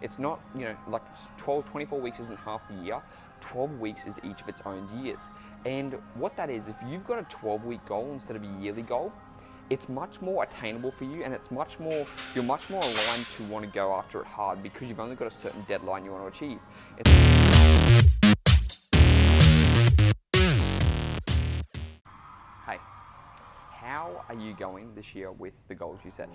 It's not, like 12, 24 weeks isn't half the year. 12 weeks is each of its own years. And what that is, if you've got a 12-week goal instead of a yearly goal, it's much more attainable for you, and you're much more aligned to want to go after it hard because you've only got a certain deadline you want to achieve. Hey, how are you going this year with the goals you set?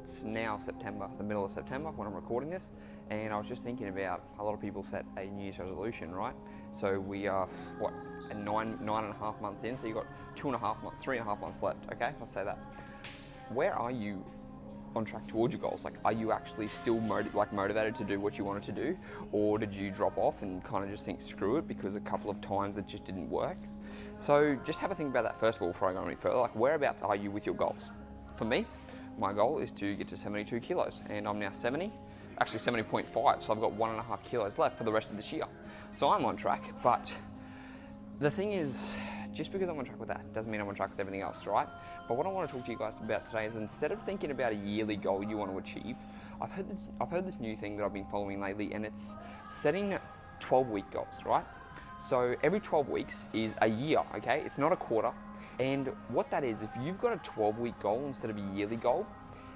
It's now September, the middle of September when I'm recording this, and I was just thinking about a lot of people set a New Year's resolution, right? So we are, nine and a half months in, so you've got 2.5 months, 3.5 months left, okay? Let's say that. Where are you on track towards your goals? Like, are you actually still motivated to do what you wanted to do? Or did you drop off and kind of just think, screw it, because a couple of times it just didn't work? So just have a think about that first of all before I go any further. Like, whereabouts are you with your goals? For me, my goal is to get to 72 kilos, and I'm now 70.5, so I've got 1.5 kilos left for the rest of this year. So I'm on track, but the thing is, just because I'm on track with that doesn't mean I'm on track with everything else, right? But what I want to talk to you guys about today is, instead of thinking about a yearly goal you want to achieve, I've heard this new thing that I've been following lately, and it's setting 12-week goals, right? So every 12 weeks is a year, okay? It's not a quarter. And what that is, if you've got a 12-week goal instead of a yearly goal,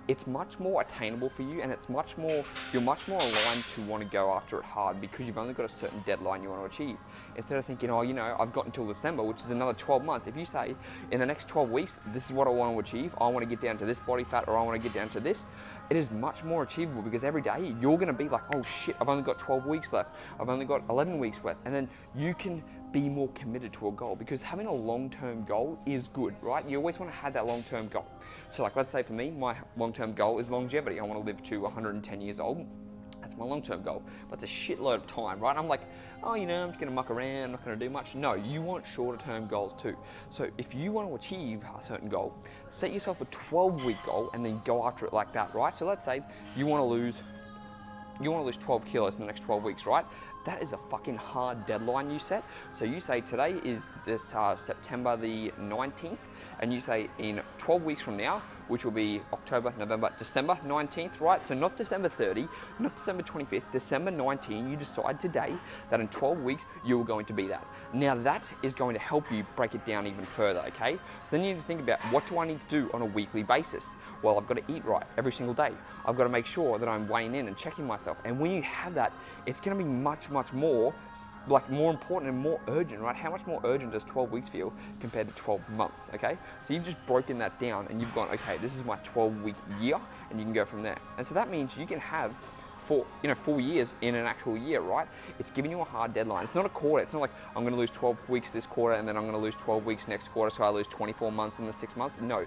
it's much more attainable for you, and you're much more aligned to want to go after it hard because you've only got a certain deadline you want to achieve. Instead of thinking, I've got until December, which is another 12 months. If you say, in the next 12 weeks, this is what I want to achieve, I want to get down to this body fat, or I want to get down to this, it is much more achievable, because every day you're going to be like, oh shit, I've only got 12 weeks left, I've only got 11 weeks left, and then you can be more committed to a goal, because having a long-term goal is good, right? You always want to have that long-term goal. So like, let's say for me, my long-term goal is longevity. I want to live to 110 years old. That's my long-term goal. But it's a shitload of time, right? I'm like, I'm just going to muck around, I'm not going to do much. No, you want shorter-term goals too. So if you want to achieve a certain goal, set yourself a 12-week goal and then go after it like that, right? So let's say you want to lose 12 kilos in the next 12 weeks, right? That is a fucking hard deadline you set. So you say today is this September the 19th, and you say in 12 weeks from now, which will be October, November, December 19th, right? So not December 30, not December 25th, December 19, you decide today that in 12 weeks, you're going to be that. Now that is going to help you break it down even further, okay? So then you need to think about, what do I need to do on a weekly basis? Well, I've got to eat right every single day. I've got to make sure that I'm weighing in and checking myself. And when you have that, it's gonna be much, much more important and more urgent, right? How much more urgent does 12 weeks feel compared to 12 months, okay? So you've just broken that down and you've gone, okay, this is my 12-week year, and you can go from there. And so that means you can have 4 years in an actual year, right? It's giving you a hard deadline. It's not a quarter. It's not like I'm going to lose 12 weeks this quarter and then I'm going to lose 12 weeks next quarter, so I lose 24 months in the 6 months. No,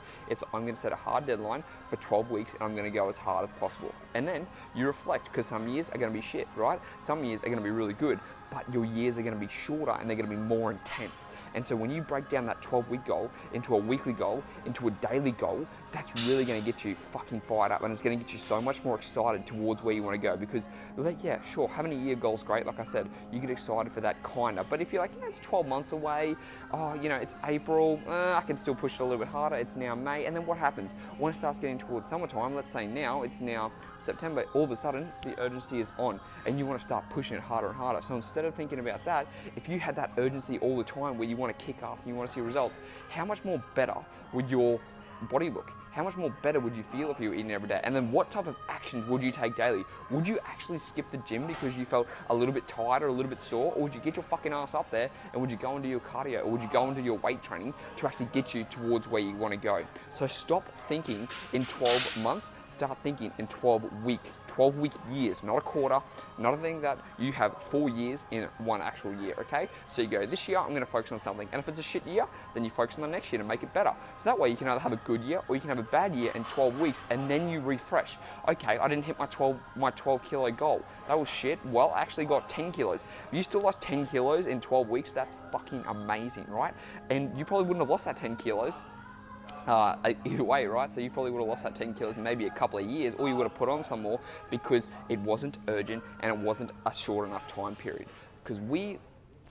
I'm going to set a hard deadline for 12 weeks and I'm going to go as hard as possible. And then you reflect, because some years are going to be shit, right? Some years are going to be really good, but your years are going to be shorter and they're going to be more intense. And so when you break down that 12-week goal into a weekly goal, into a daily goal, that's really going to get you fucking fired up, and it's going to get you so much more excited towards where you want to go, because you're like, yeah, sure, having a year goal is great. Like I said, you get excited for that kinda, but if you're like, it's 12 months away, it's April, I can still push it a little bit harder. It's now May, and then what happens? When it starts getting towards summertime, let's say it's now September, all of a sudden the urgency is on and you want to start pushing it harder and harder. So instead of thinking about that, if you had that urgency all the time where you want to kick ass and you want to see results, how much more better would your body look? How much more better would you feel if you were eating every day? And then what type of actions would you take daily? Would you actually skip the gym because you felt a little bit tired or a little bit sore? Or would you get your fucking ass up there and would you go into your cardio, or would you go into your weight training to actually get you towards where you want to go? So stop thinking in 12 months, start thinking in 12 weeks, 12-week years, not a quarter, not a thing that you have 4 years in one actual year, okay? So you go, this year I'm gonna focus on something, and if it's a shit year, then you focus on the next year to make it better. So that way you can either have a good year or you can have a bad year in 12 weeks, and then you refresh. Okay, I didn't hit my 12 kilo goal. That was shit. Well, I actually got 10 kilos. If you still lost 10 kilos in 12 weeks, that's fucking amazing, right? And you probably wouldn't have lost that 10 kilos either way, right? So you probably would have lost that 10 kilos in maybe a couple of years, or you would have put on some more because it wasn't urgent and it wasn't a short enough time period. Because we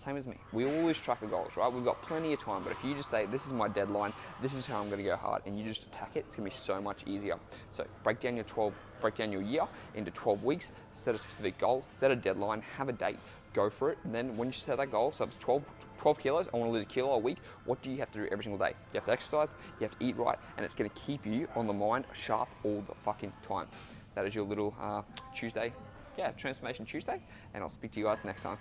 same as me. We always track our goals, right? We've got plenty of time, but if you just say, this is my deadline, this is how I'm gonna go hard, and you just attack it, it's gonna be so much easier. So break down your year into 12 weeks, set a specific goal, set a deadline, have a date, go for it, and then when you set that goal, so it's 12 kilos, I wanna lose a kilo a week, what do you have to do every single day? You have to exercise, you have to eat right, and it's gonna keep you on the mind sharp all the fucking time. That is your little Tuesday, Transformation Tuesday, and I'll speak to you guys next time.